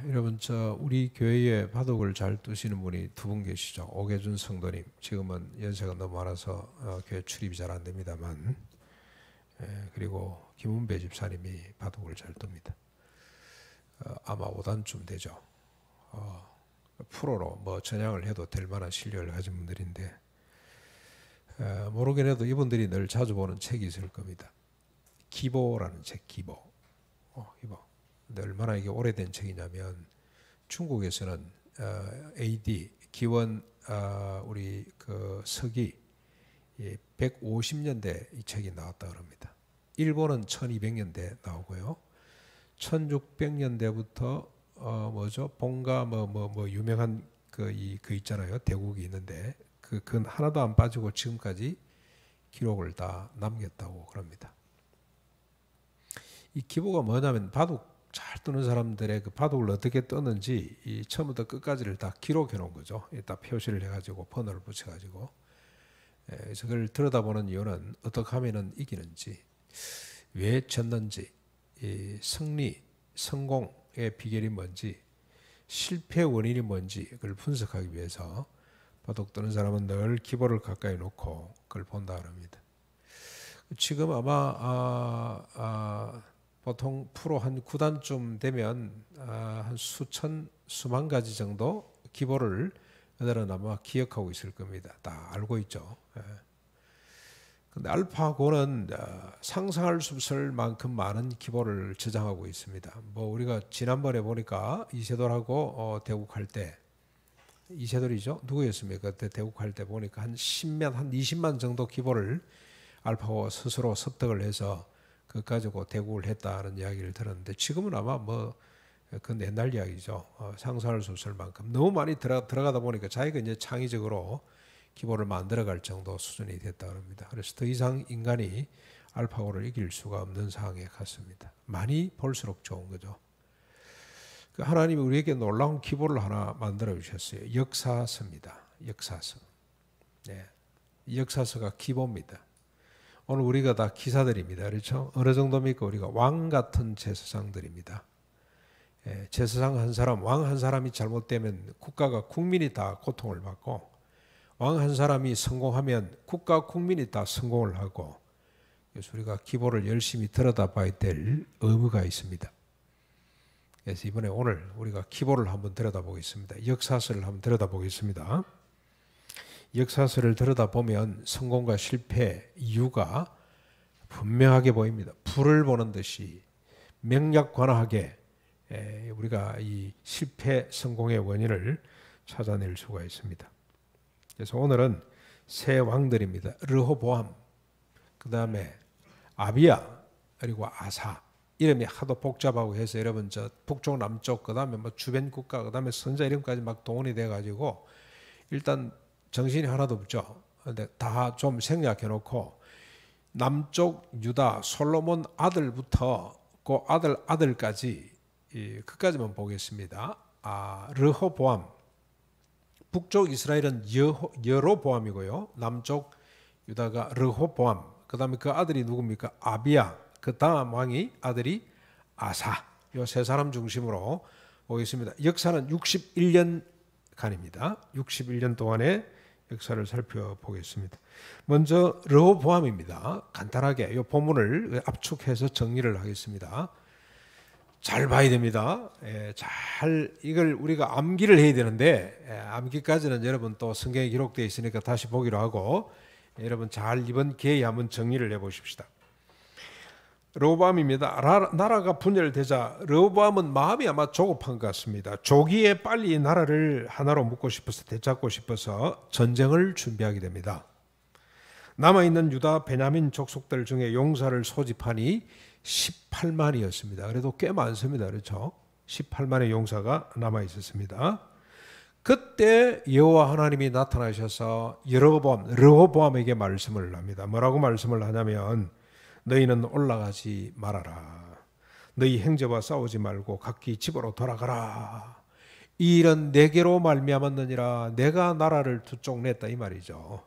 여러분 우리 교회에 바둑을 잘 두시는 분이 두 분 계시죠. 오계준 성도님, 지금은 연세가 너무 많아서 교회 출입이 잘 안 됩니다만, 그리고 김은배 집사님이 바둑을 잘 둡니다. 아마 5단쯤 되죠. 프로로 뭐 전향을 해도 될 만한 실력을 가진 분들인데, 모르긴 해도 이분들이 늘 자주 보는 책이 있을 겁니다. 기보라는 책, 기보. 기보. 근데 얼마나 이게 오래된 책이냐면, 중국에서는 AD 기원 우리 그 서기 150년대 이 책이 나왔다 그럽니다. 일본은 1200년대 나오고요. 1600년대부터 뭐죠? 본가 뭐 유명한 그 있잖아요. 대국이 있는데 그건 하나도 안 빠지고 지금까지 기록을 다 남겼다고 그럽니다. 이 기보가 뭐냐면 바둑 잘 뜨는 사람들의 그 바둑을 어떻게 떴는지 이 처음부터 끝까지를 다 기록해 놓은 거죠. 딱 표시를 해가지고 번호를 붙여가지고. 그래서 그걸 들여다보는 이유는 어떻게 하면은 이기는지, 왜 졌는지, 이 승리, 성공의 비결이 뭔지, 실패 원인이 뭔지 그걸 분석하기 위해서 바둑 뜨는 사람은 늘 기보를 가까이 놓고 그걸 본다 합니다. 지금 아마 보통 프로 한 9단쯤 되면 한 수만 가지 정도 기보를 여러분은 아마 기억하고 있을 겁니다. 다 알고 있죠. 근데 알파고는 상상할 수 없을 만큼 많은 기보를 저장하고 있습니다. 뭐 우리가 지난번에 보니까 이세돌하고 대국할 때, 이세돌이죠? 누구였습니까? 그때 대국할 때 보니까 한 20만 정도 기보를 알파고 스스로 습득을 해서 그거 가지고 대국을 했다는 이야기를 들었는데, 지금은 아마 그건 옛날 이야기죠. 상상할 수 없을 만큼 너무 많이 들어가다 보니까 자기가 이제 창의적으로 기보를 만들어갈 정도 수준이 됐다 합니다. 그래서 더 이상 인간이 알파고를 이길 수가 없는 상황에 갔습니다. 많이 볼수록 좋은 거죠. 하나님이 우리에게 놀라운 기보를 하나 만들어 주셨어요. 역사서입니다. 역사서. 네. 역사서가 기보입니다. 오늘 우리가 다 기사들입니다. 그렇죠? 어느 정도입니까? 우리가 왕 같은 제사장들입니다. 제사장 한 사람, 왕 한 사람이 잘못되면 국가가, 국민이 다 고통을 받고, 왕 한 사람이 성공하면 국가, 국민이 다 성공을 하고, 그래서 우리가 기보를 열심히 들여다봐야 될 의무가 있습니다. 그래서 이번에 오늘 우리가 기보를 한번 들여다보겠습니다. 역사서를 한번 들여다보겠습니다. 역사서를 들여다보면 성공과 실패 이유가 분명하게 보입니다. 불을 보는 듯이 명약관하게 우리가 이 실패 성공의 원인을 찾아낼 수가 있습니다. 그래서 오늘은 세 왕들입니다. 르호보암, 그 다음에 아비야, 그리고 아사. 이름이 하도 복잡하고 해서 여러분 북쪽 남쪽, 그 다음에 뭐 주변 국가, 그 다음에 선자 이름까지 막 동원이 돼가지고 일단 정신이 하나도 없죠. 근데 다 좀 생략해 놓고 남쪽 유다 솔로몬 아들부터 그 아들까지 그까지만 보겠습니다. 르호보암, 북쪽 이스라엘은 여로보암이고요. 남쪽 유다가 르호보암. 그다음에 그 아들이 누굽니까? 아비야. 그 다음 왕이 아들이 아사. 이 세 사람 중심으로 보겠습니다. 역사는 61년간입니다. 61년 동안의 역사를 살펴보겠습니다. 먼저 르호보암입니다. 간단하게 이 본문을 압축해서 정리를 하겠습니다. 잘 봐야 됩니다. 이걸 우리가 암기를 해야 되는데, 암기까지는 여러분 또 성경에 기록되어 있으니까 다시 보기로 하고, 여러분 잘 이번 기회에 한번 정리를 해보십시다. 르호보암입니다. 나라가 분열되자 르호보암은 마음이 아마 조급한 것 같습니다. 조기에 빨리 이 나라를 하나로 묶고 싶어서, 되찾고 싶어서 전쟁을 준비하게 됩니다. 남아있는 유다 베냐민 족속들 중에 용사를 소집하니 18만이었습니다. 그래도 꽤 많습니다. 그렇죠? 18만의 용사가 남아있었습니다. 그때 여호와 하나님이 나타나셔서 르호보암에게 말씀을 합니다. 뭐라고 말씀을 하냐면, 너희는 올라가지 말아라. 너희 형제와 싸우지 말고 각기 집으로 돌아가라. 이 일은 내게로 말미암았느니라. 내가 나라를 두 쪽 냈다 이 말이죠.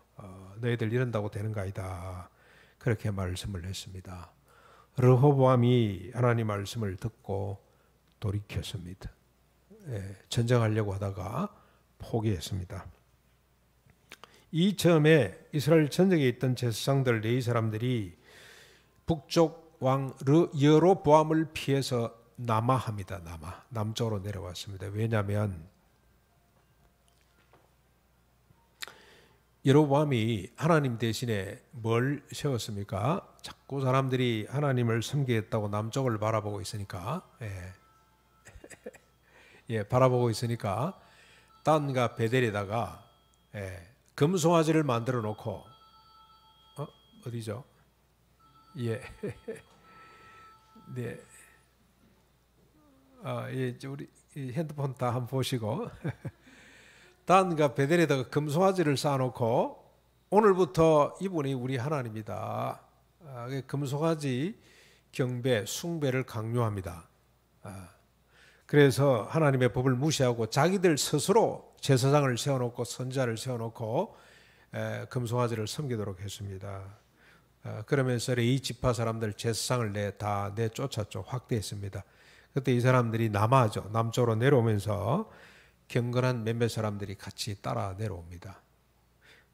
너희들 이런다고 되는 거 아니다. 그렇게 말씀을 했습니다. 르호보암이 하나님 말씀을 듣고 돌이켰습니다. 전쟁하려고 하다가 포기했습니다. 이 점에 이스라엘 전역에 있던 제사장들 네 사람들이 북쪽 왕 여로보암을 피해서 남하합니다. 남쪽으로 내려왔습니다. 왜냐하면 여로보암이 하나님 대신에 뭘 세웠습니까? 자꾸 사람들이 하나님을 섬기겠다고 남쪽을 바라보고 있으니까 바라보고 있으니까 단과 베델에다가 금송아지를 만들어 놓고 어디죠? 네. 우리 핸드폰 다 한번 보시고 단과 베델에다가 금송아지를 쌓아놓고 오늘부터 이분이 우리 하나님이다. 금송아지 경배, 숭배를 강요합니다. 그래서 하나님의 법을 무시하고 자기들 스스로 제사장을 세워놓고 선지자를 세워놓고 금송아지를 섬기도록 했습니다. 그러면서 레위 지파 사람들 제사장을 다 내쫓았죠. 확대했습니다. 그때 이 사람들이 남쪽으로 내려오면서 경건한 몇몇 사람들이 같이 따라 내려옵니다.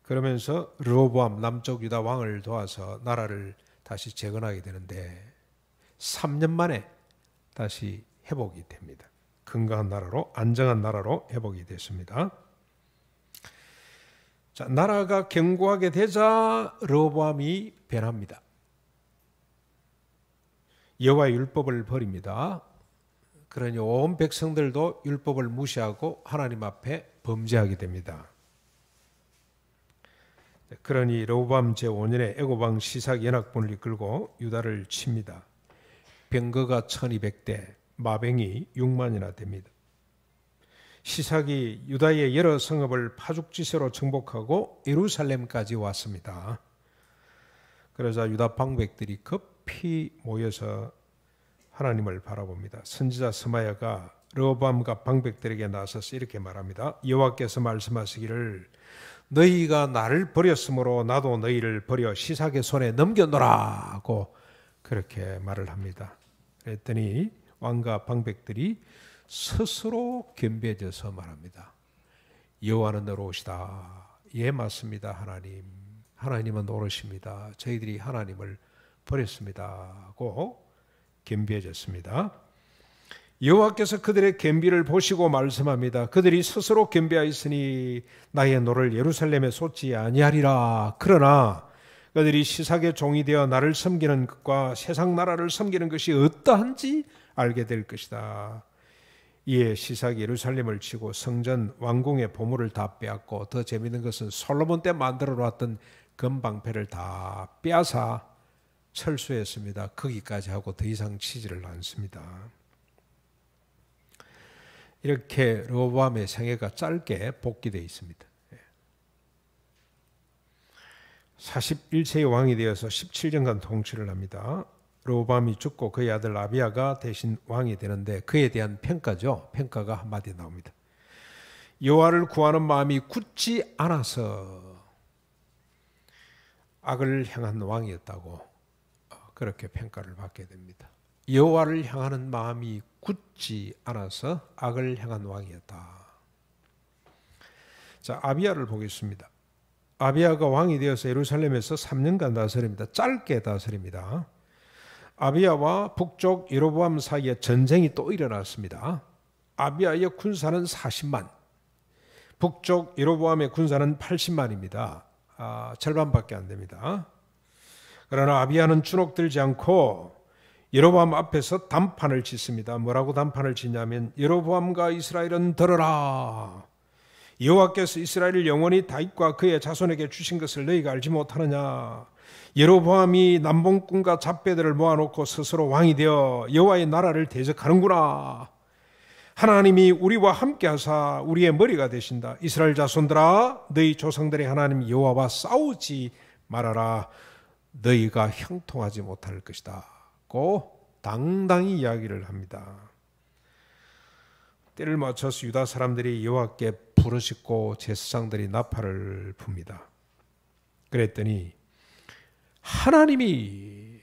그러면서 르호보암 남쪽 유다 왕을 도와서 나라를 다시 재건하게 되는데 3년 만에 다시 회복이 됩니다. 건강한 나라로, 안정한 나라로 회복이 됐습니다. 자, 나라가 견고하게 되자 르호보암이 변합니다. 여호와의 율법을 버립니다. 그러니 온 백성들도 율법을 무시하고 하나님 앞에 범죄하게 됩니다. 그러니 르호보암 제5년에 애굽왕 시삭이 연합군을 이끌고 유다를 칩니다. 병거가 1200대, 마병이 6만이나 됩니다. 시삭이 유다의 여러 성읍을 파죽지세로 정복하고 예루살렘까지 왔습니다. 그러자 유다 방백들이 급히 모여서 하나님을 바라봅니다. 선지자 스마야가 르호보암과 방백들에게 나서서 이렇게 말합니다. 여호와께서 말씀하시기를 너희가 나를 버렸으므로 나도 너희를 버려 시삭의 손에 넘겨놓으라고 그렇게 말을 합니다. 그랬더니 왕과 방백들이 스스로 겸비해져서 말합니다. 여호와는 어려우시다. 예, 맞습니다. 하나님은 어려우십니다. 저희들이 하나님을 버렸습니다 고 겸비해졌습니다. 여호와께서 그들의 겸비를 보시고 말씀합니다. 그들이 스스로 겸비하였으니 나의 노를 예루살렘에 쏟지 아니하리라. 그러나 그들이 시삭의 종이 되어 나를 섬기는 것과 세상 나라를 섬기는 것이 어떠한지 알게 될 것이다. 이에 시삭이 예루살렘을 치고 성전 왕궁의 보물을 다 빼앗고 더 재미있는 것은 솔로몬 때 만들어 놨던 금방패를 다 빼앗아 철수했습니다. 거기까지 하고 더 이상 치지를 않습니다. 이렇게 르호보암의 생애가 짧게 복귀되어 있습니다. 41세의 왕이 되어서 17년간 통치를 합니다. 르호보암이 죽고 그의 아들 아비야가 대신 왕이 되는데 그에 대한 평가죠. 평가가 한마디 나옵니다. 여호와를 구하는 마음이 굳지 않아서 악을 향한 왕이었다고 그렇게 평가를 받게 됩니다. 여호와를 향하는 마음이 굳지 않아서 악을 향한 왕이었다. 자, 아비야를 보겠습니다. 아비야가 왕이 되어서 예루살렘에서 3년간 다스립니다. 짧게 다스립니다. 아비야와 북쪽 여로보암 사이에 전쟁이 또 일어났습니다. 아비야의 군사는 40만, 북쪽 여로보암의 군사는 80만입니다. 절반밖에 안 됩니다. 그러나 아비야는 주눅들지 않고 여로보암 앞에서 단판을 짓습니다. 뭐라고 단판을 짓냐면 여로보암과 이스라엘은 들어라. 여호와께서 이스라엘을 영원히 다윗과 그의 자손에게 주신 것을 너희가 알지 못하느냐. 여로보암이 남봉꾼과 잡배들을 모아놓고 스스로 왕이 되어 여호와의 나라를 대적하는구나. 하나님이 우리와 함께하사 우리의 머리가 되신다. 이스라엘 자손들아, 너희 조상들의 하나님 여호와와 싸우지 말아라. 너희가 형통하지 못할 것이다 고 당당히 이야기를 합니다. 때를 맞춰서 유다 사람들이 여호와께 부르짖고 제사장들이 나팔을 붑니다. 그랬더니 하나님이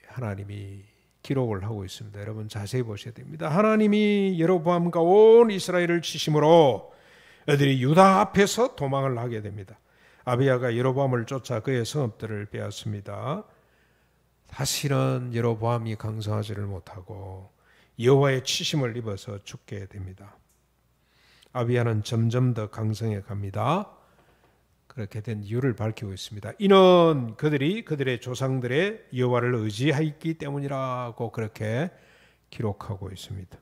기록을 하고 있습니다. 여러분 자세히 보셔야 됩니다. 하나님이 여로보암과 온 이스라엘을 치심으로 애들이 유다 앞에서 도망을 하게 됩니다. 아비야가 여로보암을 쫓아 그의 성읍들을 빼앗습니다. 다시는 여로보암이 강성하지를 못하고 여호와의 치심을 입어서 죽게 됩니다. 아비야는 점점 더 강성해 갑니다. 그렇게 된 이유를 밝히고 있습니다. 이는 그들의 조상들의 여호와를 의지하였기 때문이라고 그렇게 기록하고 있습니다.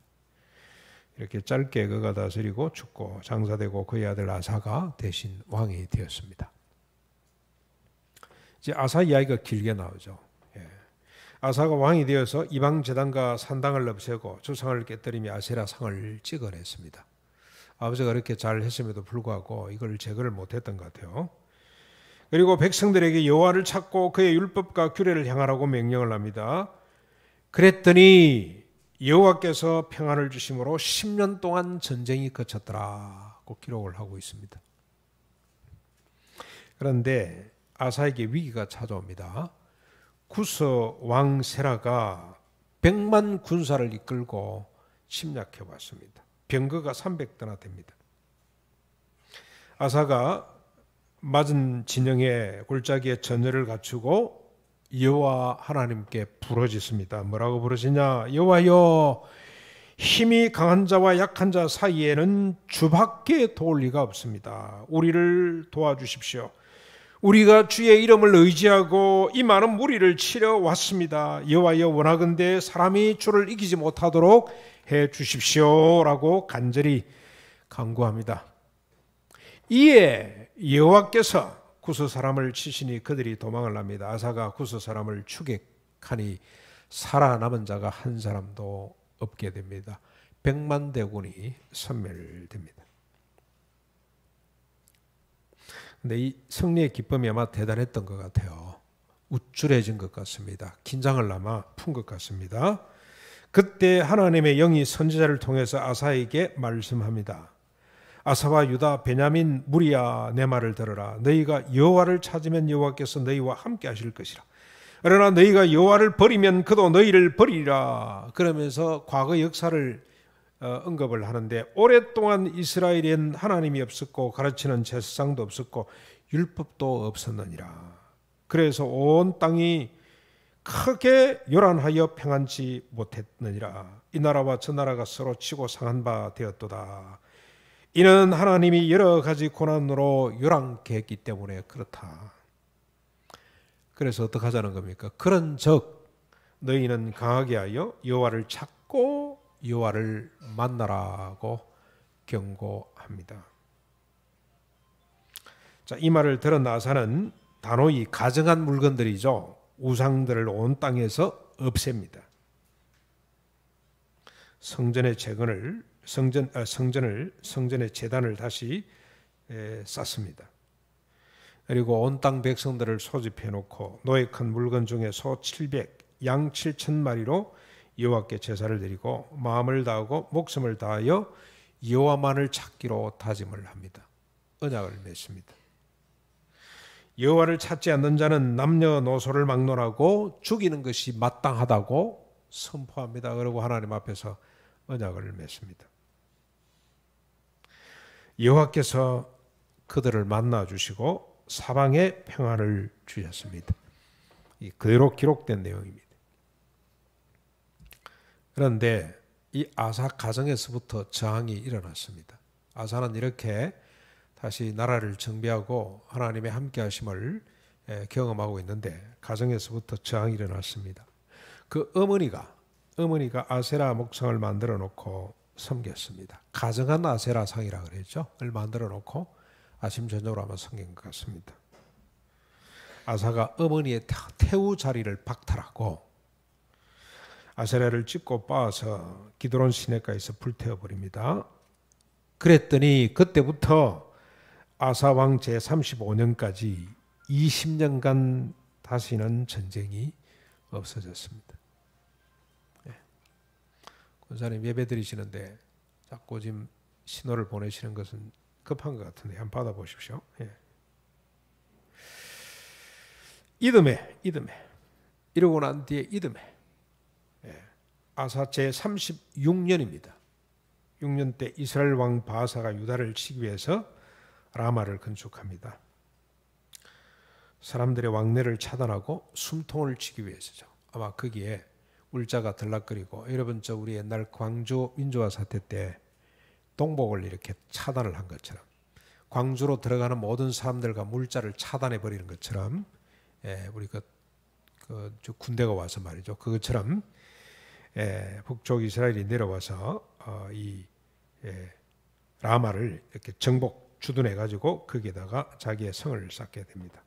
이렇게 짧게 그가 다스리고 죽고 장사되고 그의 아들 아사가 대신 왕이 되었습니다. 이제 아사 이야기가 길게 나오죠. 아사가 왕이 되어서 이방 제단과 산당을 없애고 주상을 깨뜨리며 아세라 상을 찍어냈습니다. 아버지가 그렇게 잘 했음에도 불구하고 이걸 제거를 못했던 것 같아요. 그리고 백성들에게 여호와를 찾고 그의 율법과 규례를 행하라고 명령을 합니다. 그랬더니 여호와께서 평안을 주심으로 10년 동안 전쟁이 그쳤더라고 기록을 하고 있습니다. 그런데 아사에게 위기가 찾아옵니다. 구스 왕 세라가 100만 군사를 이끌고 침략해 왔습니다. 병거가 300대나 됩니다. 아사가 맞은 진영에 골짜기에 전열을 갖추고 여호와 하나님께 부르짖습니다. 뭐라고 부르시냐? 여호와여, 힘이 강한 자와 약한 자 사이에는 주밖에 도울 리가 없습니다. 우리를 도와주십시오. 우리가 주의 이름을 의지하고 이 많은 무리를 치러 왔습니다. 여호와여, 원하건대 사람이 주를 이기지 못하도록 해 주십시오라고 간절히 간구합니다. 이에 여호와께서 구스 사람을 치시니 그들이 도망을 합니다. 아사가 구스 사람을 추격하니 살아남은 자가 한 사람도 없게 됩니다. 100만 대군이 섬멸됩니다. 근데 이 승리의 기쁨이 아마 대단했던 것 같아요. 우쭐해진 것 같습니다. 긴장을 아마 푼 것 같습니다. 그때 하나님의 영이 선지자를 통해서 아사에게 말씀합니다. 아사와 유다, 베냐민, 무리야, 내 말을 들으라. 너희가 여호와를 찾으면 여호와께서 너희와 함께 하실 것이라. 그러나 너희가 여호와를 버리면 그도 너희를 버리리라. 그러면서 과거 역사를 언급을 하는데, 오랫동안 이스라엘엔 하나님이 없었고 가르치는 제사장도 없었고 율법도 없었느니라. 그래서 온 땅이 크게 요란하여 평안치 못했느니라. 이 나라와 저 나라가 서로 치고 상한 바 되었도다. 이는 하나님이 여러 가지 고난으로 요란케 했기 때문에 그렇다. 그래서 어떻게 하자는 겁니까? 그런즉 너희는 강하게 하여 여호와를 찾고 여호와를 만나라고 경고합니다. 자, 이 말을 들은 아사는 단호히 가증한 물건들이죠. 우상들을 온 땅에서 없앱니다. 성전의 재건을 성전의 제단을 다시 쌓습니다. 그리고 온 땅 백성들을 소집해 놓고 노획한 물건 중에 소 700, 양 7,000마리로 여호와께 제사를 드리고 마음을 다하고 목숨을 다하여 여호와만을 찾기로 다짐을 합니다. 언약을 맺습니다. 여호와를 찾지 않는 자는 남녀노소를 막론하고 죽이는 것이 마땅하다고 선포합니다. 그리고 하나님 앞에서 언약을 맺습니다. 여호와께서 그들을 만나 주시고 사방에 평안을 주셨습니다. 그대로 기록된 내용입니다. 그런데 이 아사 가정에서부터 저항이 일어났습니다. 아사는 이렇게 다시 나라를 정비하고 하나님의 함께 하심을 경험하고 있는데 가정에서부터 저항이 일어났습니다. 그 어머니가 아세라 목상을 만들어 놓고 섬겼습니다. 가정한 아세라 상이라 그랬죠. 을 만들어 놓고 아침 저녁으로 아마 섬긴 것 같습니다. 아사가 어머니의 태우 자리를 박탈하고 아세라를 찢고 빻아서 기드론 시내가에서 불태워 버립니다. 그랬더니 그때부터 아사 왕 제35년까지 20년간 다시는 전쟁이 없어졌습니다. 권사님 예배 드리시는데 자꾸 지금 신호를 보내시는 것은 급한 것 같은데 한번 받아보십시오. 이듬해 이러고 난 뒤에 이듬해 아사 제36년입니다. 6년 때 이스라엘 왕 바하사가 유다를 치기 위해서 라마를 건축합니다. 사람들의 왕래를 차단하고 숨통을 치기 위해서죠. 아마 거기에 울자가 들락거리고, 여러분 우리 옛날 광주 민주화 사태 때 동복을 이렇게 차단을 한 것처럼, 광주로 들어가는 모든 사람들과 물자를 차단해 버리는 것처럼, 우리 군대가 와서 말이죠. 그것처럼 북쪽 이스라엘이 내려와서 이 라마를 이렇게 정복 주둔해 가지고 거기에다가 자기의 성을 쌓게 됩니다.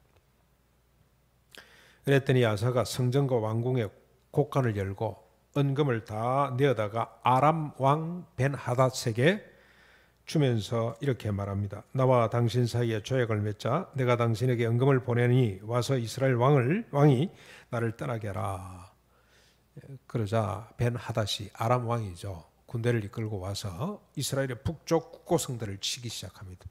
그랬더니 아사가 성전과 왕궁의 곡간을 열고 은금을 다 내어다가 아람 왕 벤하닷에게 주면서 이렇게 말합니다. 나와 당신 사이에 조약을 맺자. 내가 당신에게 은금을 보내니 와서 이스라엘 왕이 나를 떠나게 하라. 그러자 벤하닷이 아람 왕이죠. 군대를 이끌고 와서 이스라엘의 북쪽 국고성들을 치기 시작합니다.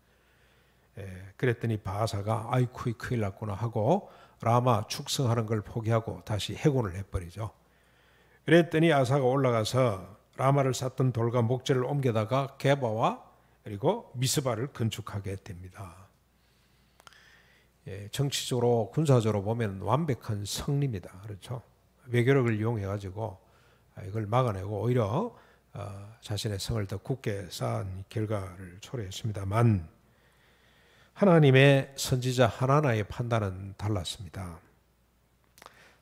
그랬더니 바하사가 아이쿠이 큰일 났구나 하고 라마 축성하는 걸 포기하고 다시 해군을 해버리죠. 그랬더니 아사가 올라가서 라마를 쌓던 돌과 목재를 옮겨다가 게바와 그리고 미스바를 건축하게 됩니다. 정치적으로 군사적으로 보면 완벽한 승리입니다. 그렇죠? 외교력을 이용해 가지고 이걸 막아내고 오히려 자신의 성을 더 굳게 쌓은 결과를 초래했습니다만, 하나님의 선지자 하나나의 판단은 달랐습니다.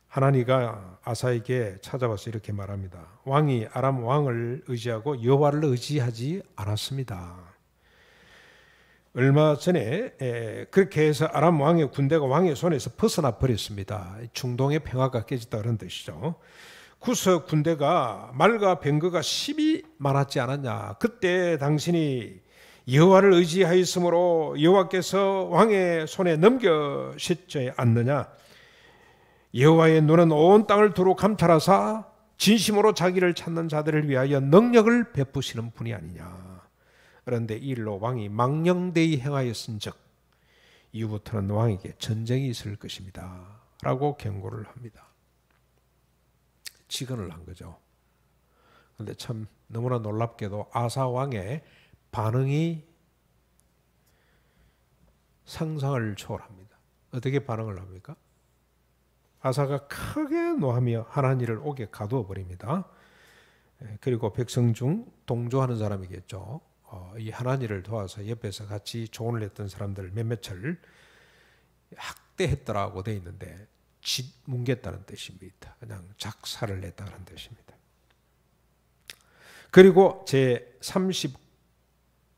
하나니가 아사에게 찾아와서 이렇게 말합니다. 왕이 아람 왕을 의지하고 여호와를 의지하지 않았습니다. 얼마 전에 그렇게 해서 아람 왕의 군대가 왕의 손에서 벗어나 버렸습니다. 중동의 평화가 깨졌다 그런 뜻이죠. 구서 군대가 말과 병거가 10이 많았지 않았냐. 그때 당신이 여호와를 의지하였으므로 여호와께서 왕의 손에 넘겨주시지 않느냐. 여호와의 눈은 온 땅을 두루 감찰하사 진심으로 자기를 찾는 자들을 위하여 능력을 베푸시는 분이 아니냐. 그런데 이 일로 왕이 망령되이 행하였은즉 이후부터는 왕에게 전쟁이 있을 것입니다 라고 경고를 합니다. 직언을 한 거죠. 그런데 참 너무나 놀랍게도 아사 왕의 반응이 상상을 초월합니다. 어떻게 반응을 합니까? 아사가 크게 노하며 하나님을 옥에 가두어 버립니다. 그리고 백성 중 동조하는 사람이겠죠. 이 하나님을 도와서 옆에서 같이 조언을 했던 사람들 몇몇을 학대했더라고 되어 있는데 짓뭉갰다는 뜻입니다. 그냥 작사를 냈다는 뜻입니다. 그리고 제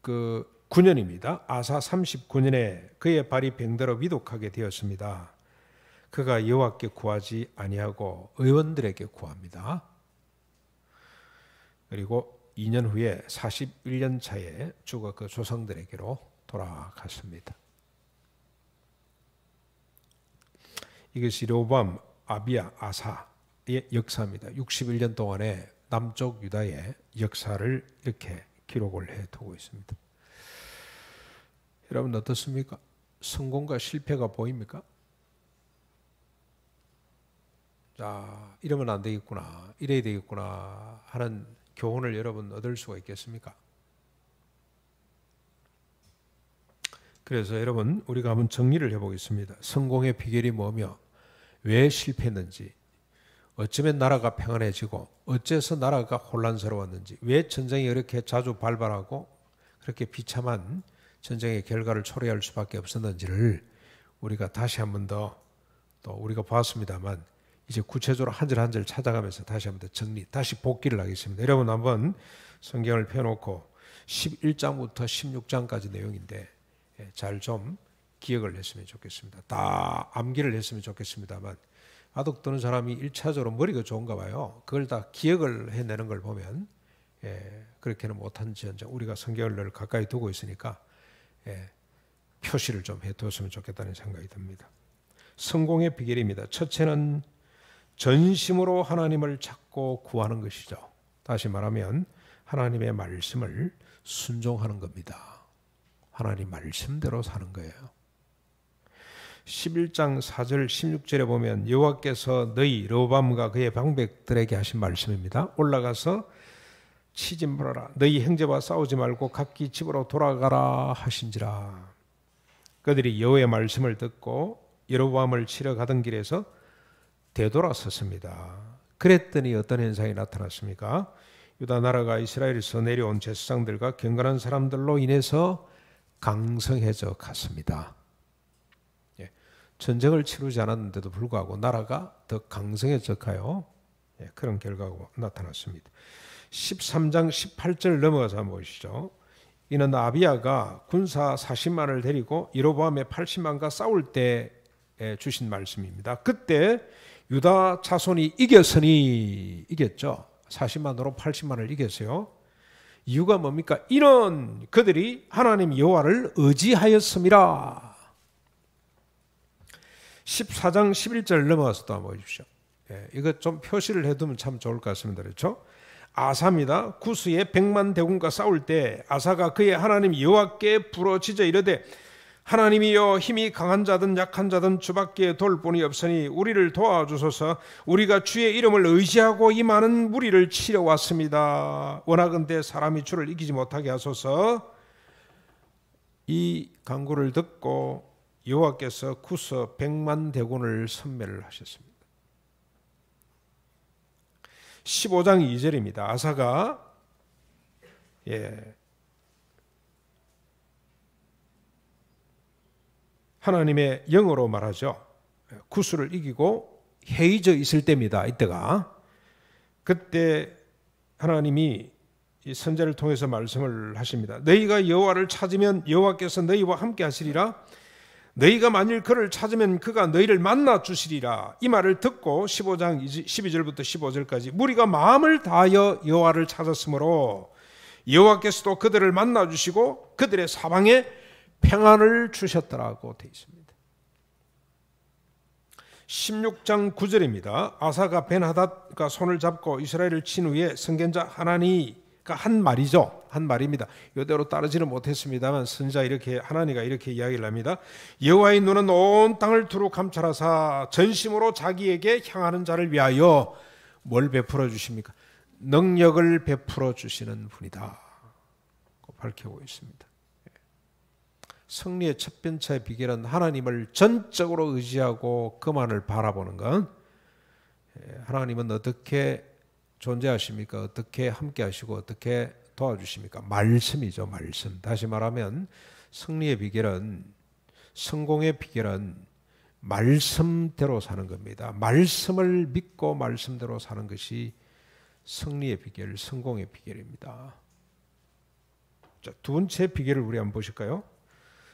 39년입니다. 아사 39년에 그의 발이 병들어 위독하게 되었습니다. 그가 여호와께 구하지 아니하고 의원들에게 구합니다. 그리고 2년 후에 41년 차에 주가 그 조상들에게로 돌아갔습니다. 이것이 르호보암, 아비야, 아사의 역사입니다. 61년 동안의 남쪽 유다의 역사를 이렇게 기록을 해두고 있습니다. 여러분 어떻습니까? 성공과 실패가 보입니까? 자, 이러면 안 되겠구나, 이래야 되겠구나 하는 교훈을 여러분 얻을 수가 있겠습니까? 그래서 여러분 우리가 한번 정리를 해보겠습니다. 성공의 비결이 뭐며 왜 실패했는지, 어쩌면 나라가 평안해지고 어째서 나라가 혼란스러웠는지, 왜 전쟁이 이렇게 자주 발발하고 그렇게 비참한 전쟁의 결과를 초래할 수밖에 없었는지를 우리가 다시 한 번 더, 또 우리가 봤습니다만 이제 구체적으로 한 절 한 절 찾아가면서 다시 한 번 더 정리, 다시 복기를 하겠습니다. 여러분 한번 성경을 펴놓고 11장부터 16장까지 내용인데 잘 좀 기억을 했으면 좋겠습니다. 다 암기를 했으면 좋겠습니다만 바둑 두는 사람이 1차적으로 머리가 좋은가 봐요. 그걸 다 기억을 해내는 걸 보면 그렇게는 못한지언정 우리가 성경을 늘 가까이 두고 있으니까 표시를 좀 해두었으면 좋겠다는 생각이 듭니다. 성공의 비결입니다. 첫째는 전심으로 하나님을 찾고 구하는 것이죠. 다시 말하면 하나님의 말씀을 순종하는 겁니다. 하나님 말씀대로 사는 거예요. 11장 4절 16절에 보면 여호와께서 너희 르호보암과 그의 방백들에게 하신 말씀입니다. 올라가서 치지 말아라. 너희 형제와 싸우지 말고 각기 집으로 돌아가라 하신지라. 그들이 여호와의 말씀을 듣고 여로보암을 치러 가던 길에서 되돌아섰습니다. 그랬더니 어떤 현상이 나타났습니까? 유다 나라가 이스라엘에서 내려온 제사장들과 경건한 사람들로 인해서 강성해져 갔습니다. 전쟁을 치르지 않았는데도 불구하고 나라가 더 강성해져 가요. 그런 결과가 나타났습니다. 13장 18절 넘어가서 한번 보시죠. 이는 아비야가 군사 40만을 데리고 여로보암의 80만과 싸울 때 주신 말씀입니다. 그때 유다 자손이 이겼죠. 40만으로 80만을 이겼어요. 이유가 뭡니까? 이는 그들이 하나님 여호와를 의지하였음이라. 14장 11절 넘어가서 또 한번 보십시오. 이거 좀 표시를 해두면 참 좋을 것 같습니다. 그렇죠? 아사입니다. 구스의 100만 대군과 싸울 때 아사가 그의 하나님 여호와께 부르짖어 이르되 하나님이여 힘이 강한 자든 약한 자든 주밖에 돌 뿐이 없으니 우리를 도와주소서. 우리가 주의 이름을 의지하고 이 많은 무리를 치러 왔습니다. 원하건대 사람이 주를 이기지 못하게 하소서. 이 간구를 듣고 여호와께서 구스 100만 대군을 선멸을 하셨습니다. 15장 2절입니다. 아사가 하나님의 영으로 말하죠. 구스를 이기고 해이져 있을 때입니다. 이때가. 그때 하나님이 이 선지자를 통해서 말씀을 하십니다. 너희가 여호와를 찾으면 여호와께서 너희와 함께 하시리라. 너희가 만일 그를 찾으면 그가 너희를 만나 주시리라. 이 말을 듣고 15장 12절부터 15절까지 무리가 마음을 다하여 여호와를 찾았으므로 여호와께서도 그들을 만나 주시고 그들의 사방에 평안을 주셨더라고 되어 있습니다. 16장 9절입니다. 아사가 벤하닷과 손을 잡고 이스라엘을 친 후에 선견자 하나니가 한 말이죠. 한 말입니다. 이대로 따르지는 못했습니다만 선지자 하나니가 이렇게 이야기를 합니다. 여호와의 눈은 온 땅을 두루 감찰하사 전심으로 자기에게 향하는 자를 위하여 뭘 베풀어 주십니까? 능력을 베풀어 주시는 분이다. 밝히고 있습니다. 승리의 첫 번째 비결은 하나님을 전적으로 의지하고 그만을 바라보는 것. 하나님은 어떻게 존재하십니까? 어떻게 함께 하시고 어떻게 도와주십니까? 말씀이죠. 말씀. 다시 말하면 승리의 비결은, 성공의 비결은 말씀대로 사는 겁니다. 말씀을 믿고 말씀대로 사는 것이 승리의 비결, 성공의 비결입니다. 자, 두 번째 비결을 우리 한번 보실까요?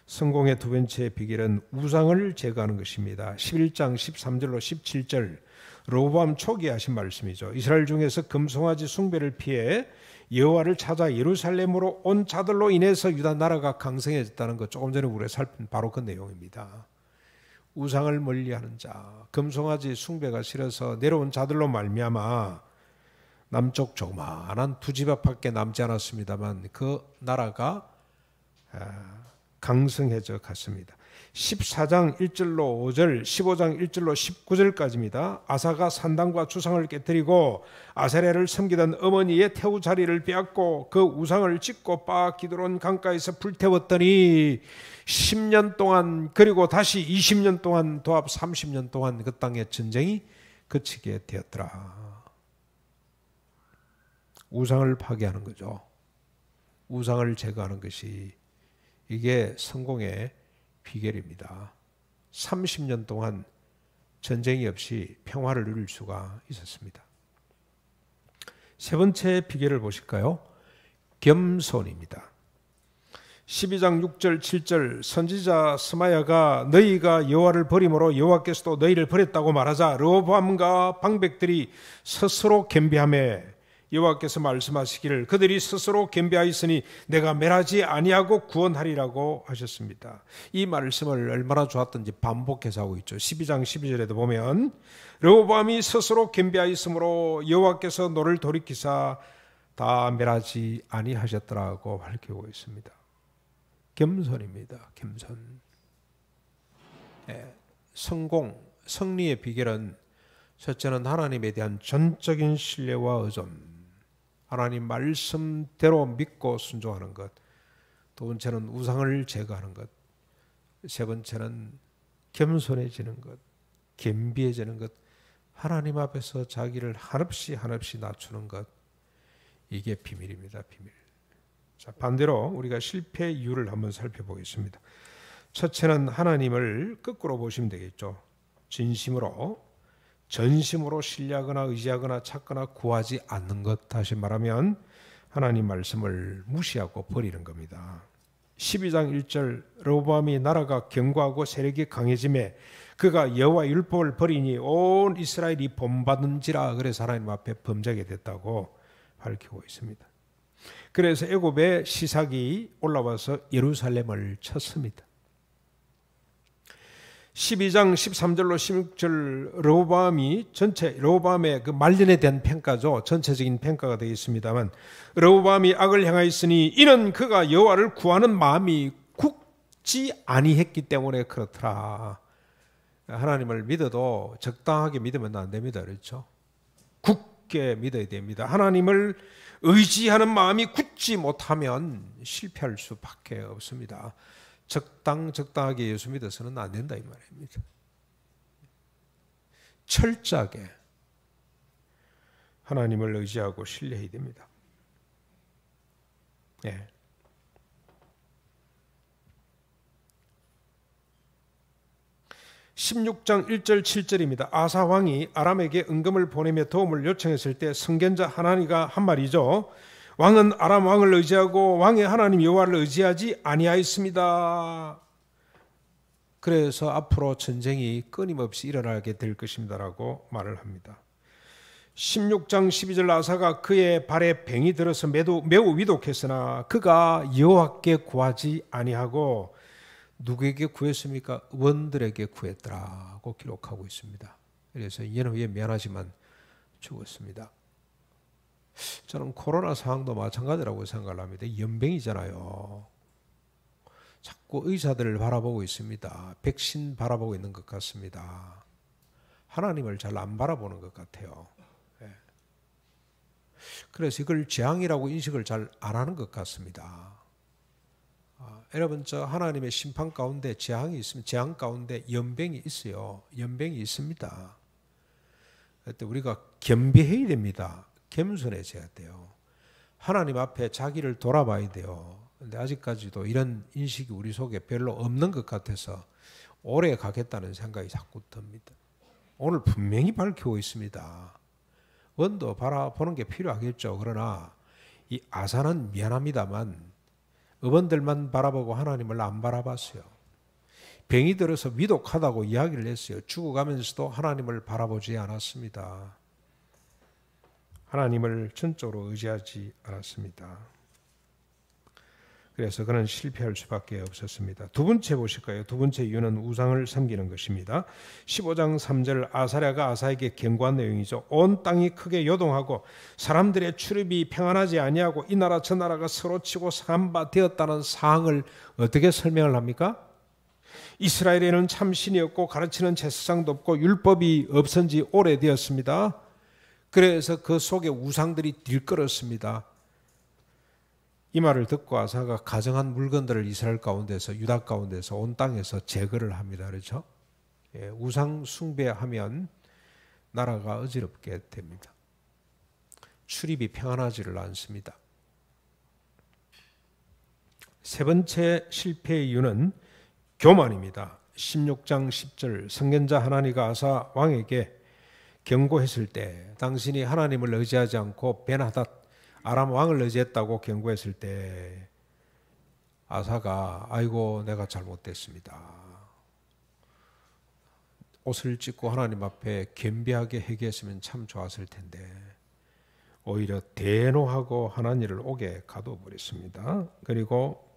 성공의 두 번째 비결은 우상을 제거하는 것입니다. 11장 13절로 17절 르호보암 초기에 하신 말씀이죠. 이스라엘 중에서 금송아지 숭배를 피해 여호와를 찾아 예루살렘으로 온 자들로 인해서 유다 나라가 강성해졌다는 것, 조금 전에 우리가 살핀 바로 그 내용입니다. 우상을 멀리하는 자, 금송아지 숭배가 싫어서 내려온 자들로 말미암아 남쪽 조그마한 두 집 앞밖에 남지 않았습니다만 그 나라가 강성해져 갔습니다. 14장 1절로 5절, 15장 1절로 19절까지입니다. 아사가 산당과 주상을 깨뜨리고 아세라를 섬기던 어머니의 태우 자리를 빼앗고 그 우상을 짓고 바 기드론 강가에서 불태웠더니 10년 동안, 그리고 다시 20년 동안, 도합 30년 동안 그 땅의 전쟁이 그치게 되었더라. 우상을 파괴하는 거죠. 우상을 제거하는 것이, 이게 성공의 비결입니다. 30년 동안 전쟁이 없이 평화를 누릴 수가 있었습니다. 세 번째 비결을 보실까요? 겸손입니다. 12장 6절 7절 선지자 스마야가 너희가 여호와를 버림으로 여호와께서도 너희를 버렸다고 말하자 르호보암과 방백들이 스스로 겸비하며 여호와께서 말씀하시기를 그들이 스스로 겸비하였으니 내가 멸하지 아니하고 구원하리라고 하셨습니다. 이 말씀을 얼마나 좋았던지 반복해서 하고 있죠. 12장 12절에도 보면 르호보암이 스스로 겸비하였으므로 여호와께서 너를 돌이키사 다 멸하지 아니하셨더라고 밝히고 있습니다. 겸손입니다. 겸손. 승리의 비결은 첫째는 하나님에 대한 전적인 신뢰와 의존, 하나님 말씀대로 믿고 순종하는 것. 두 번째는 우상을 제거하는 것. 세 번째는 겸손해지는 것, 겸비해지는 것, 하나님 앞에서 자기를 한없이 낮추는 것. 이게 비밀입니다. 비밀. 자, 반대로 우리가 실패의 이유를 한번 살펴보겠습니다. 첫째는 하나님을 거꾸로 보시면 되겠죠. 진심으로, 전심으로 신뢰하거나 의지하거나 찾거나 구하지 않는 것. 다시 말하면 하나님 말씀을 무시하고 버리는 겁니다. 12장 1절 르호보암이 나라가 견고하고 세력이 강해짐에 그가 여호와 율법을 버리니 온 이스라엘이 본받은지라. 그래서 하나님 앞에 범죄하게 됐다고 밝히고 있습니다. 그래서 애굽의 시삭이 올라와서 예루살렘을 쳤습니다. 12장 13절로 16절 르호보암의 그 말년에 대한 평가죠. 전체적인 평가가 되겠습니다만, 르호보암이 악을 행하였으니 이는 그가 여호와를 구하는 마음이 굳지 아니했기 때문에 그렇더라. 하나님을 믿어도 적당하게 믿으면 안 됩니다. 그렇죠? 굳게 믿어야 됩니다. 하나님을 의지하는 마음이 굳지 못하면 실패할 수밖에 없습니다. 적당하게 예수 믿어서는 안 된다 이 말입니다. 철저하게 하나님을 의지하고 신뢰해야 됩니다. 예. (16장 1절 7절입니다) 아사 왕이 아람에게 은금을 보내며 도움을 요청했을 때 선견자 하나니가 한 말이죠. 왕은 아람 왕을 의지하고 왕의 하나님 여호와를 의지하지 아니하였습니다. 그래서 앞으로 전쟁이 끊임없이 일어나게 될 것입니다라고 말을 합니다. 16장 12절 아사가 그의 발에 병이 들어서 매우 위독했으나 그가 여호와께 구하지 아니하고 누구에게 구했습니까? 원들에게 구했더라고 기록하고 있습니다. 그래서 이는 후에 미안하지만 죽었습니다. 저는 코로나 상황도 마찬가지라고 생각을 합니다. 연병이잖아요. 자꾸 의사들을 바라보고 있습니다. 백신 바라보고 있는 것 같습니다. 하나님을 잘 안 바라보는 것 같아요. 그래서 이걸 재앙이라고 인식을 잘 안 하는 것 같습니다. 여러분, 저 하나님의 심판 가운데 재앙이 있으면 재앙 가운데 연병이 있어요. 연병이 있습니다. 그때 우리가 겸비해야 됩니다. 겸손해져야 돼요. 하나님 앞에 자기를 돌아봐야 돼요. 그런데 아직까지도 이런 인식이 우리 속에 별로 없는 것 같아서 오래 가겠다는 생각이 자꾸 듭니다. 오늘 분명히 밝히고 있습니다. 원도 바라보는 게 필요하겠죠. 그러나 이 아사는 미안합니다만 의원들만 바라보고 하나님을 안 바라봤어요. 병이 들어서 위독하다고 이야기를 했어요. 죽어가면서도 하나님을 바라보지 않았습니다. 하나님을 전적으로 의지하지 않았습니다. 그래서 그는 실패할 수밖에 없었습니다. 두 번째 보실까요? 두 번째 이유는 우상을 섬기는 것입니다. 15장 3절 아사랴가 아사에게 경고한 내용이죠. 온 땅이 크게 요동하고 사람들의 출입이 평안하지 아니하고 이 나라 저 나라가 서로 치고 상한 바 되었다는 사항을 어떻게 설명을 합니까? 이스라엘에는 참신이 없고 가르치는 제사장도 없고 율법이 없은 지 오래되었습니다. 그래서 그 속에 우상들이 들끓었습니다. 이 말을 듣고 아사가 가정한 물건들을 이스라엘 가운데서 유다 가운데서 온 땅에서 제거를 합니다. 그렇죠? 예, 우상 숭배하면 나라가 어지럽게 됩니다. 출입이 평안하지를 않습니다. 세 번째 실패의 이유는 교만입니다. 16장 10절 선견자 하나니가 아사 왕에게 경고했을 때 당신이 하나님을 의지하지 않고 벤하닷 아람 왕을 의지했다고 경고했을 때 아사가 아이고 내가 잘못됐습니다. 옷을 찢고 하나님 앞에 겸비하게 회개했으면 참 좋았을 텐데 오히려 대노하고 하나님 일을 오게 가둬버렸습니다. 그리고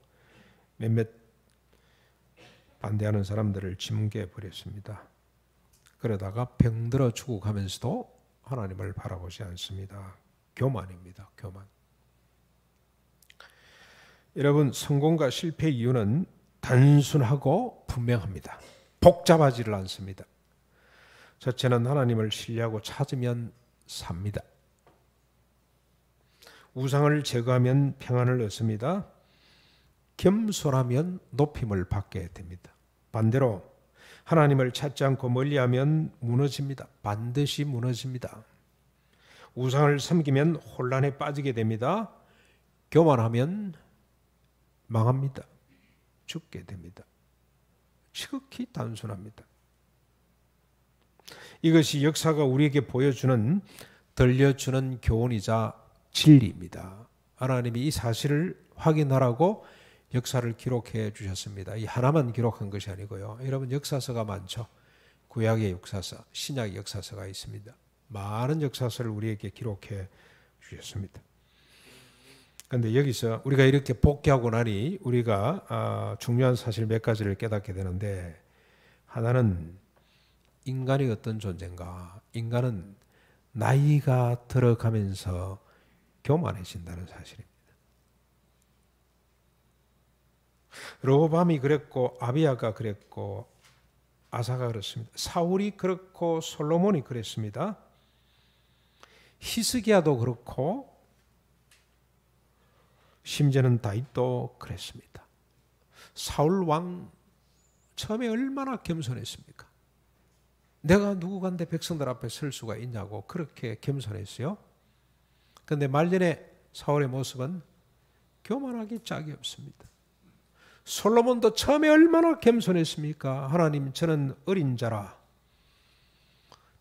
몇몇 반대하는 사람들을 징계해 버렸습니다. 그러다가 병들어 죽어가면서도 하나님을 바라보지 않습니다. 교만입니다. 교만. 여러분, 성공과 실패의 이유는 단순하고 분명합니다. 복잡하지를 않습니다. 첫째는 하나님을 신뢰하고 찾으면 삽니다. 우상을 제거하면 평안을 얻습니다. 겸손하면 높임을 받게 됩니다. 반대로 하나님을 찾지 않고 멀리하면 무너집니다. 반드시 무너집니다. 우상을 섬기면 혼란에 빠지게 됩니다. 교만하면 망합니다. 죽게 됩니다. 지극히 단순합니다. 이것이 역사가 우리에게 보여주는, 들려주는 교훈이자 진리입니다. 하나님이 이 사실을 확인하라고 역사를 기록해 주셨습니다. 이 하나만 기록한 것이 아니고요. 여러분, 역사서가 많죠. 구약의 역사서, 신약의 역사서가 있습니다. 많은 역사서를 우리에게 기록해 주셨습니다. 그런데 여기서 우리가 이렇게 복귀하고 나니 우리가 중요한 사실 몇 가지를 깨닫게 되는데, 하나는 인간이 어떤 존재인가? 인간은 나이가 들어가면서 교만해진다는 사실입니다. 르호보암이 그랬고, 아비야가 그랬고, 아사가 그렇습니다. 사울이 그렇고, 솔로몬이 그랬습니다. 히스기야도 그렇고, 심지어는 다윗도 그랬습니다. 사울 왕 처음에 얼마나 겸손했습니까? 내가 누구간데 백성들 앞에 설 수가 있냐고 그렇게 겸손했어요. 그런데 말년에 사울의 모습은 교만하기 짝이 없습니다. 솔로몬도 처음에 얼마나 겸손했습니까? 하나님, 저는 어린 자라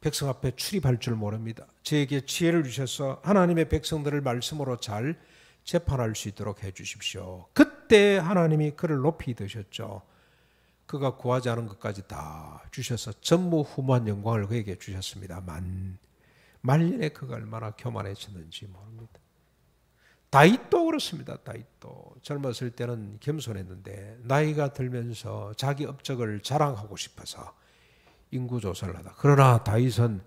백성 앞에 출입할 줄 모릅니다. 저에게 지혜를 주셔서 하나님의 백성들을 말씀으로 잘 재판할 수 있도록 해 주십시오. 그때 하나님이 그를 높이 드셨죠. 그가 구하지 않은 것까지 다 주셔서 전무후무한 영광을 그에게 주셨습니다만, 말년에 그가 얼마나 교만해졌는지 모릅니다. 다윗도 그렇습니다. 다윗도 젊었을 때는 겸손했는데 나이가 들면서 자기 업적을 자랑하고 싶어서 인구조사를 하다. 그러나 다윗은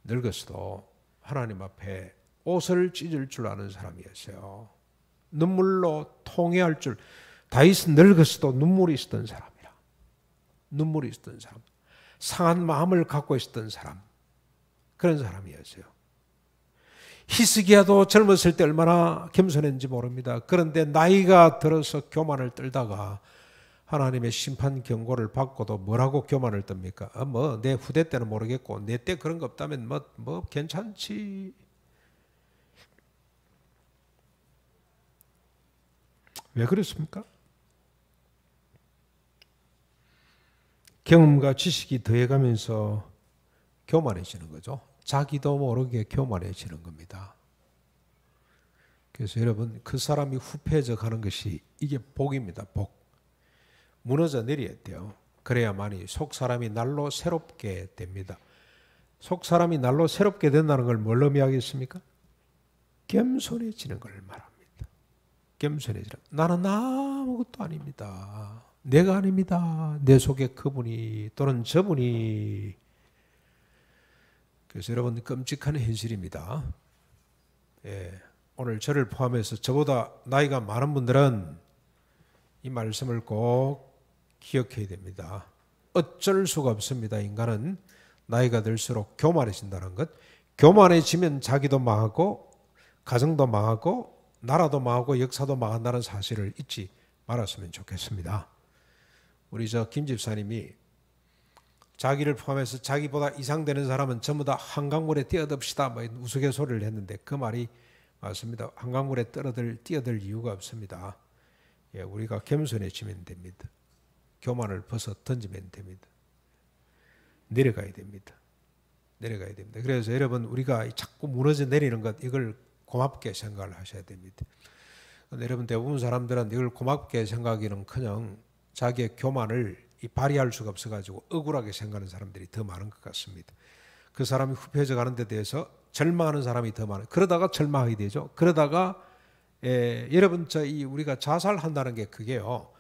늙었어도 하나님 앞에 옷을 찢을 줄 아는 사람이었어요. 눈물로 통회할 줄. 다윗은 늙었어도 눈물이 있었던 사람이라. 눈물이 있었던 사람. 상한 마음을 갖고 있었던 사람. 그런 사람이었어요. 히스기야도 젊었을 때 얼마나 겸손했는지 모릅니다. 그런데 나이가 들어서 교만을 떨다가 하나님의 심판 경고를 받고도 뭐라고 교만을 떱니까? 내 후대 때는 모르겠고 내 때 그런 거 없다면 괜찮지. 왜 그렇습니까? 경험과 지식이 더해가면서 교만해지는 거죠. 자기도 모르게 교만해지는 겁니다. 그래서 여러분, 그 사람이 후패져 가는 것이 이게 복입니다. 복. 무너져 내려야 돼요. 그래야만이 속 사람이 날로 새롭게 됩니다. 속 사람이 날로 새롭게 된다는 걸 뭘로 의미하겠습니까? 겸손해지는 걸 말합니다. 겸손해지라. 나는 아무것도 아닙니다. 내가 아닙니다. 내 속에 그분이 또는 저분이. 그래서 여러분, 끔찍한 현실입니다. 오늘 저를 포함해서 저보다 나이가 많은 분들은 이 말씀을 꼭 기억해야 됩니다. 어쩔 수가 없습니다. 인간은 나이가 들수록 교만해진다는 것. 교만해지면 자기도 망하고 가정도 망하고 나라도 망하고 역사도 망한다는 사실을 잊지 말았으면 좋겠습니다. 우리 김 집사님이 자기를 포함해서 자기보다 이상되는 사람은 전부 다 한강물에 뛰어듭시다 우스갯소리를 했는데 그 말이 맞습니다. 한강물에 뛰어들 이유가 없습니다. 우리가 겸손해지면 됩니다. 교만을 벗어 던지면 됩니다. 내려가야 됩니다. 내려가야 됩니다. 그래서 여러분, 우리가 자꾸 무너져 내리는 것, 이걸 고맙게 생각을 하셔야 됩니다. 여러분, 대부분 사람들은 이걸 고맙게 생각하기는커녕 자기의 교만을 발휘할 수가 없어가지고 억울하게 생각하는 사람들이 더 많은 것 같습니다. 그 사람이 후패져 가는 데 대해서 절망하는 사람이 더 많아요. 그러다가 절망하게 되죠. 그러다가 여러분, 우리가 자살한다는 게 그게요,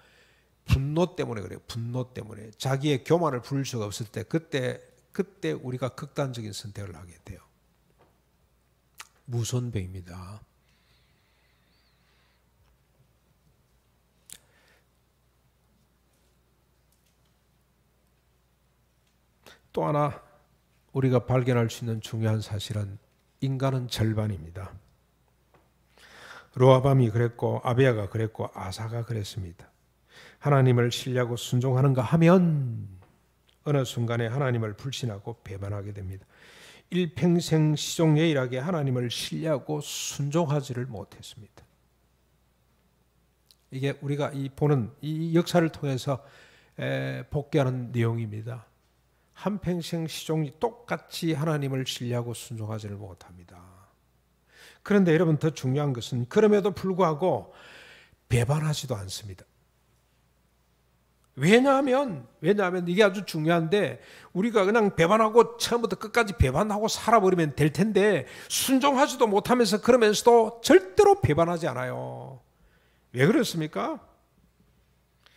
분노 때문에 그래요. 분노 때문에. 자기의 교만을 부릴 수가 없을 때 그때 우리가 극단적인 선택을 하게 돼요. 무서운 병입니다. 또 하나 우리가 발견할 수 있는 중요한 사실은 인간은 절반입니다. 르호보암이 그랬고 아비야가 그랬고 아사가 그랬습니다. 하나님을 신뢰하고 순종하는가 하면 어느 순간에 하나님을 불신하고 배반하게 됩니다. 일평생 시종예일하게 하나님을 신뢰하고 순종하지를 못했습니다. 이게 우리가 보는 이 역사를 통해서 복귀하는 내용입니다. 한평생 똑같이 하나님을 신뢰하고 순종하지를 못합니다. 그런데 여러분, 더 중요한 것은 그럼에도 불구하고 배반하지도 않습니다. 왜냐하면 이게 아주 중요한데, 우리가 그냥 배반하고 처음부터 끝까지 배반하고 살아버리면 될 텐데 순종하지도 못하면서 그러면서도 절대로 배반하지 않아요. 왜 그렇습니까?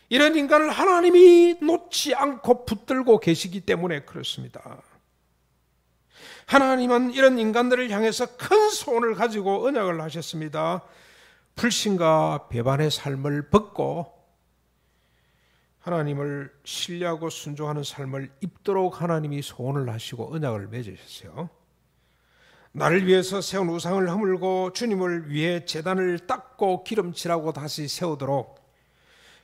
이런 인간을 하나님이 놓지 않고 붙들고 계시기 때문에 그렇습니다. 하나님은 이런 인간들을 향해서 큰 소원을 가지고 언약을 하셨습니다. 불신과 배반의 삶을 벗고 하나님을 신뢰하고 순종하는 삶을 입도록 하나님이 소원을 하시고 언약을 맺으셨어요. 나를 위해서 세운 우상을 허물고 주님을 위해 제단을 닦고 기름칠하고 다시 세우도록,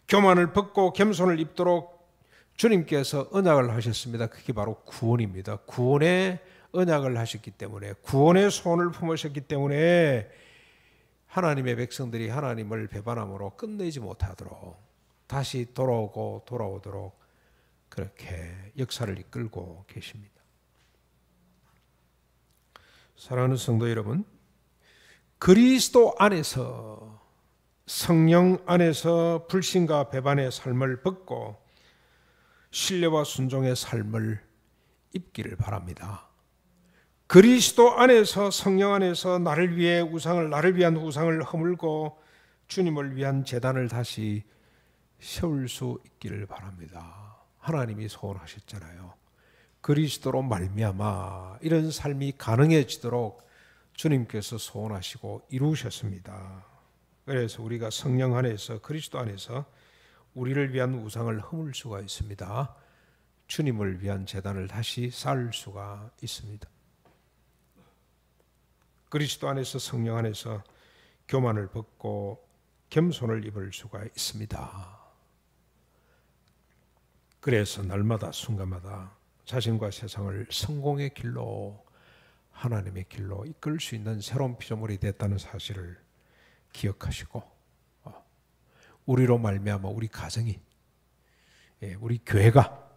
교만을 벗고 겸손을 입도록 주님께서 언약을 하셨습니다. 그게 바로 구원입니다. 구원의 언약을 하셨기 때문에, 구원의 소원을 품으셨기 때문에 하나님의 백성들이 하나님을 배반함으로 끝내지 못하도록 다시 돌아오도록 그렇게 역사를 이끌고 계십니다. 사랑하는 성도 여러분, 그리스도 안에서, 성령 안에서 불신과 배반의 삶을 벗고 신뢰와 순종의 삶을 입기를 바랍니다. 그리스도 안에서, 성령 안에서 나를 위한 우상을 허물고 주님을 위한 제단을 다시 세울 수 있기를 바랍니다. 하나님이 소원하셨잖아요. 그리스도로 말미암아 이런 삶이 가능해지도록 주님께서 소원하시고 이루셨습니다. 그래서 우리가 성령 안에서, 그리스도 안에서 우리를 위한 우상을 허물 수가 있습니다. 주님을 위한 제단을 다시 쌓을 수가 있습니다. 그리스도 안에서, 성령 안에서 교만을 벗고 겸손을 입을 수가 있습니다. 그래서 날마다 순간마다 자신과 세상을 성공의 길로, 하나님의 길로 이끌 수 있는 새로운 피조물이 됐다는 사실을 기억하시고, 우리로 말미암아 우리 가정이, 우리 교회가,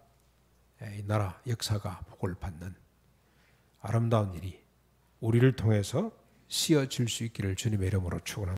이 나라 역사가 복을 받는 아름다운 일이 우리를 통해서 씌어질 수 있기를 주님의 이름으로 축원합니다.